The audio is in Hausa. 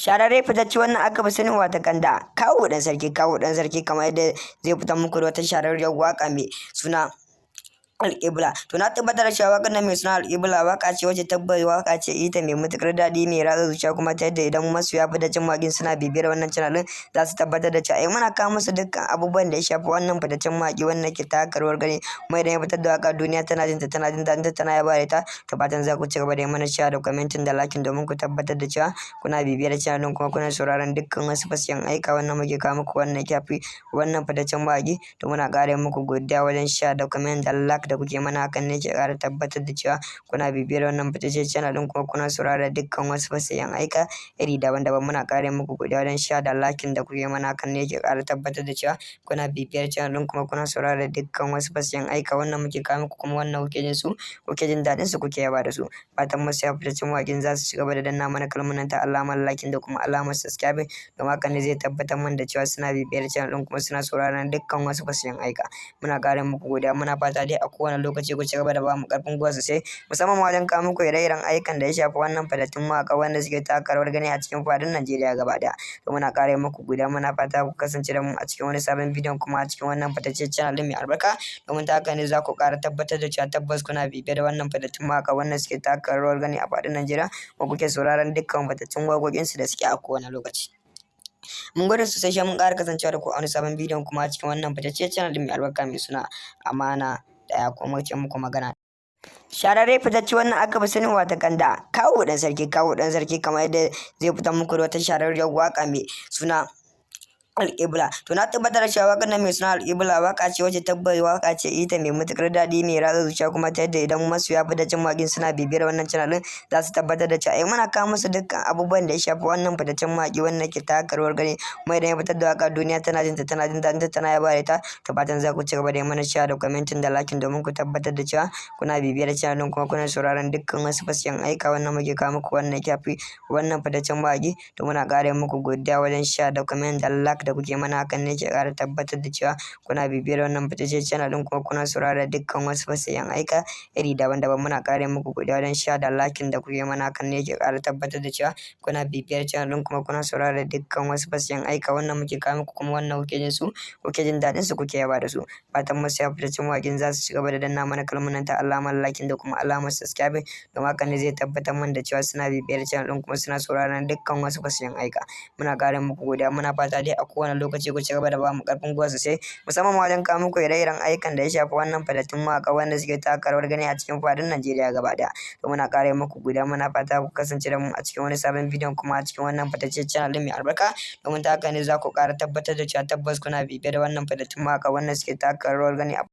Shararre fitacce wannan aka fi sanin wata kanda kawo dan sarki kamar yadda zai fita muku da wata shararriyar waka mai suna alƙibla. To na tabbatar da cewa waƙar nan mai suna alƙibla waka ce wacce tabbas waka ce ita mai matuƙar daɗi mai ratsa zuciya kuma ta yadda idan masoya fitaccen mawaƙin suna bibiyar wannan channel ɗin za su tabbatar da cewa muna kawo musu dukkan abubuwan da ya shafi wannan fitaccen mawaƙi wannan ke taka rawar gani kuma idan ya fitar da waƙa duniya tana jin daɗin ta tana yaba da ita to fatan za ku ci gaba da yi mana share da commenting da liking domin ku tabbatar da cewa kuna bibiyar channel ɗin kuma kuna sauraron dukkan wasu fasiyan aika wannan muke kawo muku wannan kyafi wannan fitaccen mawaƙi to muna ƙara muku godiya wajen share da comment da like da kuke mana hakan ne ke ƙara tabbatar da cewa kuna bibiyar wannan fitaccen channel ɗin kuma kuna saurara dukkan wasu fasiyan aika iri daban-daban muna ƙara muku godiya wajen share da liking da kuke mana hakan ne ke ƙara tabbatar da cewa kuna bibiyar channel ɗin kuma kuna saurara dukkan wasu fasiyan aika wannan muke kawo muku kuma wannan kuke jin su kuke jin daɗin su kuke yaba da su fatan masoya fitaccen mawaƙin za su ci gaba da danna mana kalmar ta alamar liking da kuma alamar subscribing don hakan ne zai tabbatar mana da cewa suna bibiyar channel ɗin kuma suna sauraron dukkan wasu fasiyan aika muna ƙara muku godiya muna fata dai a kowane lokaci ku ci gaba da bamu ƙarfin gwiwa sosai musamman ma wajen kawo muku ire-iren ayyukan da ya shafi wannan fitattun mawaƙa wanda suke taka rawar gani a cikin faɗin Najeriya gaba ɗaya to muna ƙara muku godiya muna fata ku kasance da mu a cikin wani sabon bidiyon kuma a cikin wannan fitaccen channel ɗin mai albarka domin ta haka ne za ku ƙara tabbatar da cewa tabbas kuna bibiyar da wannan fitattun mawaƙa wanda suke taka rawar gani a faɗin Najeriya kuma kuke sauraron dukkan fitattun waƙoƙinsu da suke a kowane lokaci. Mun gode sosai shi mun ƙara kasancewa da ku a wani sabon bidiyon kuma a cikin wannan fitaccen channel ɗin mai albarka mai suna amana ɗaya kuma ce muku magana. Shararre fitacce wannan aka fi sanin wata kanda kawo dan sarki kamar yadda zai fita muku da wata shararriyar waka mai suna alƙibla. To na tabbatar da cewa waƙar nan mai suna alƙibla waka ce wacce tabbas waka ce ita mai matuƙar daɗi mai ratsa zuciya kuma ta yadda idan masoya fitaccen mawaƙin suna bibiyar wannan channel ɗin za su tabbatar da cewa muna kawo musu dukkan abubuwan da ya shafi wannan fitaccen mawaƙi wannan ke taka rawar gani kuma idan ya fitar da waƙa duniya tana jin daɗin ta tana yaba da ita to fatan za ku ci gaba da yi mana share da commenting da liking domin ku tabbatar da cewa kuna bibiyar channel ɗin kuma kuna sauraron dukkan wasu fasiyan aika wannan muke kawo muku wannan kyafi wannan fitaccen mawaƙi to muna ƙara muku godiya wajen share da comment da like da kuke mana hakan ne ke ƙara tabbatar da cewa kuna bibiyar wannan fitaccen channel ɗin kuma kuna saurara dukkan wasu fasiyan aika iri daban-daban muna ƙara muku godiya wajen share da liking da kuke mana hakan ne ke ƙara tabbatar da cewa kuna bibiyar channel ɗin kuma kuna saurara dukkan wasu fasiyan aika wannan muke kawo muku kuma wannan kuke jin su kuke jin daɗin su kuke yaba da su fatan masoya fitaccen mawaƙin za su ci gaba da danna mana kalmar ta alamar liking da kuma alamar subscribing don hakan ne zai tabbatar mana da cewa suna bibiyar channel ɗin kuma suna sauraron dukkan wasu fasiyan aika muna ƙara muku godiya muna fata dai a kowane lokaci ku ci gaba da bamu ƙarfin gwiwa sosai musamman ma wajen kawo muku ire-iren ayyukan da ya shafi wannan fitattun mawaƙa wanda suke taka rawar gani a cikin faɗin Najeriya gaba ɗaya to muna ƙara muku godiya muna fata ku kasance da mu a cikin wani sabon bidiyon kuma a cikin wannan fitaccen channel ɗin mai albarka domin ta haka ne za ku ƙara tabbatar da cewa tabbas kuna bibiyar da wannan fitattun mawaƙa wanda suke taka rawar gani a